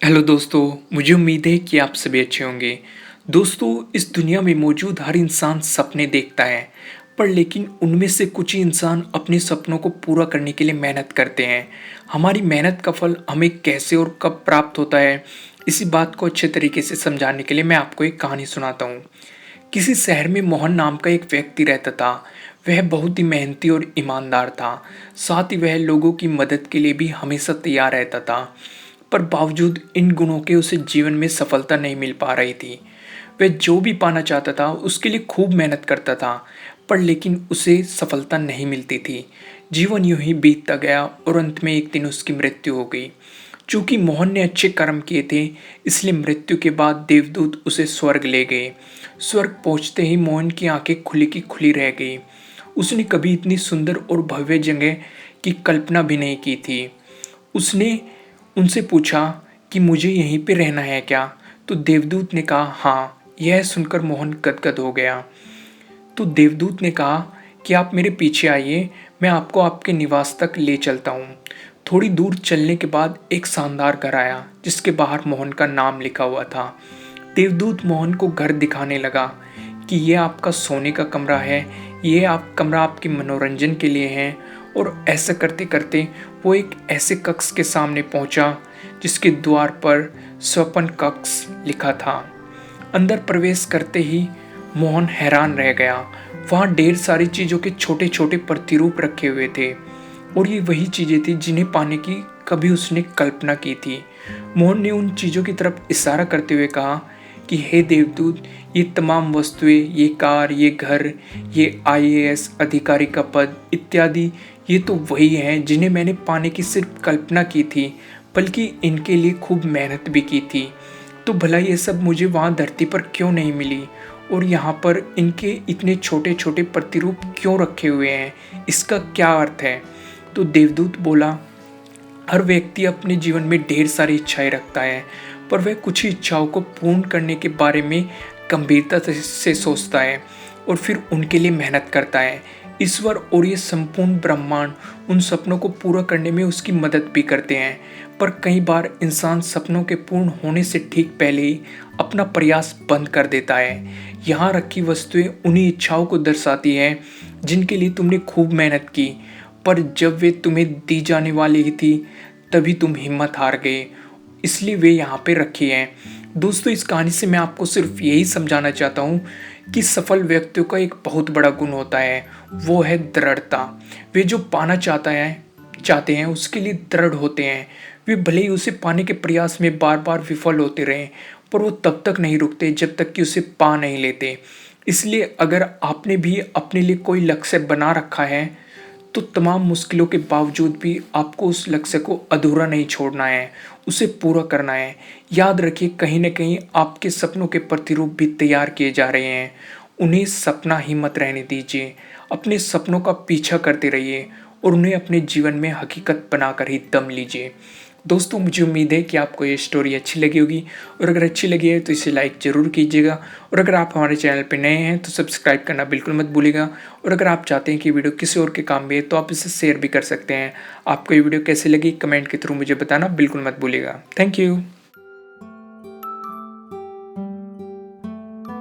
Hello दोस्तों, मुझे उम्मीद है कि आप सभी अच्छे होंगे। दोस्तों, इस दुनिया में मौजूद हर इंसान सपने देखता है, पर लेकिन उनमें से कुछ ही इंसान अपने सपनों को पूरा करने के लिए मेहनत करते हैं। हमारी मेहनत का फल हमें कैसे और कब प्राप्त होता है, इसी बात को अच्छे तरीके से समझाने के लिए मैं आपको एक कहानी सुनाता हूँ। किसी शहर में मोहन नाम का एक व्यक्ति रहता था। वह बहुत ही मेहनती और ईमानदार था। साथ ही वह लोगों की मदद के लिए भी हमेशा तैयार रहता था। पर बावजूद इन गुणों के उसे जीवन में सफलता नहीं मिल पा रही थी। वह जो भी पाना चाहता था उसके लिए खूब मेहनत करता था, पर लेकिन उसे सफलता नहीं मिलती थी। जीवन यूं ही बीतता गया और अंत में एक दिन उसकी मृत्यु हो गई। चूंकि मोहन ने अच्छे कर्म किए थे, इसलिए मृत्यु के बाद देवदूत उसे स्वर्ग ले गए। स्वर्ग पहुंचते ही मोहन की आंखें खुली की खुली रह गई। उसने कभी इतनी सुंदर और भव्य जगह की कल्पना भी नहीं की थी। उसने उनसे पूछा कि मुझे यहीं पे रहना है क्या? तो देवदूत ने कहा हाँ। यह सुनकर मोहन गदगद हो गया। तो देवदूत ने कहा कि आप मेरे पीछे आइए, मैं आपको आपके निवास तक ले चलता हूँ। थोड़ी दूर चलने के बाद एक शानदार घर आया जिसके बाहर मोहन का नाम लिखा हुआ था। देवदूत मोहन को घर दिखाने लगा कि ये आपका सोने का कमरा है, ये आप कमरा आपके मनोरंजन के लिए है। और ऐसा करते करते वो एक ऐसे कक्ष के सामने पहुंचा जिसके द्वार पर स्वपन कक्ष लिखा था। अंदर प्रवेश करते ही मोहन हैरान रह गया। वहां ढेर सारी चीजों के छोटे छोटे प्रतिरूप रखे हुए थे और ये वही चीजें थी जिन्हें पाने की कभी उसने कल्पना की थी। मोहन ने उन चीजों की तरफ इशारा करते हुए कहा कि हे देवदूत, ये तमाम वस्तुएं, ये कार, ये घर, ये आईएएस अधिकारी का पद इत्यादि, ये तो वही हैं जिन्हें मैंने पाने की सिर्फ कल्पना की थी, बल्कि इनके लिए खूब मेहनत भी की थी। तो भला ये सब मुझे वहाँ धरती पर क्यों नहीं मिली, और यहाँ पर इनके इतने छोटे छोटे प्रतिरूप क्यों रखे हुए हैं, इसका क्या अर्थ है? तो देवदूत बोला, हर व्यक्ति अपने जीवन में ढेर सारी इच्छाएं रखता है, पर वह कुछ ही इच्छाओं को पूर्ण करने के बारे में गंभीरता से सोचता है और फिर उनके लिए मेहनत करता है। ईश्वर और ये संपूर्ण ब्रह्मांड उन सपनों को पूरा करने में उसकी मदद भी करते हैं, पर कई बार इंसान सपनों के पूर्ण होने से ठीक पहले ही अपना प्रयास बंद कर देता है। यहाँ रखी वस्तुएं उन्हीं इच्छाओं को दर्शाती हैं जिनके लिए तुमने खूब मेहनत की, पर जब वे तुम्हें दी जाने वाली ही थी तभी तुम हिम्मत हार गए, इसलिए वे यहाँ पे रखी हैं। दोस्तों, इस कहानी से मैं आपको सिर्फ यही समझाना चाहता हूँ कि सफल व्यक्तियों का एक बहुत बड़ा गुण होता है, वो है दृढ़ता। वे जो पाना चाहते हैं उसके लिए दृढ़ होते हैं। वे भले ही उसे पाने के प्रयास में बार बार विफल होते रहें, पर वो तब तक नहीं रुकते जब तक कि उसे पा नहीं लेते। इसलिए अगर आपने भी अपने लिए कोई लक्ष्य बना रखा है तो तमाम मुश्किलों के बावजूद भी आपको उस लक्ष्य को अधूरा नहीं छोड़ना है, उसे पूरा करना है। याद रखिए, कहीं न कहीं आपके सपनों के प्रतिरूप भी तैयार किए जा रहे हैं। उन्हें सपना ही मत रहने दीजिए। अपने सपनों का पीछा करते रहिए और उन्हें अपने जीवन में हकीकत बनाकर ही दम लीजिए। दोस्तों, मुझे उम्मीद है कि आपको ये स्टोरी अच्छी लगी होगी, और अगर अच्छी लगी है तो इसे लाइक ज़रूर कीजिएगा, और अगर आप हमारे चैनल पर नए हैं तो सब्सक्राइब करना बिल्कुल मत भूलिएगा। और अगर आप चाहते हैं कि वीडियो किसी और के काम भी है तो आप इसे शेयर भी कर सकते हैं। आपको ये वीडियो कैसी लगी कमेंट के थ्रू मुझे बताना बिल्कुल मत भूलिएगा। Thank you.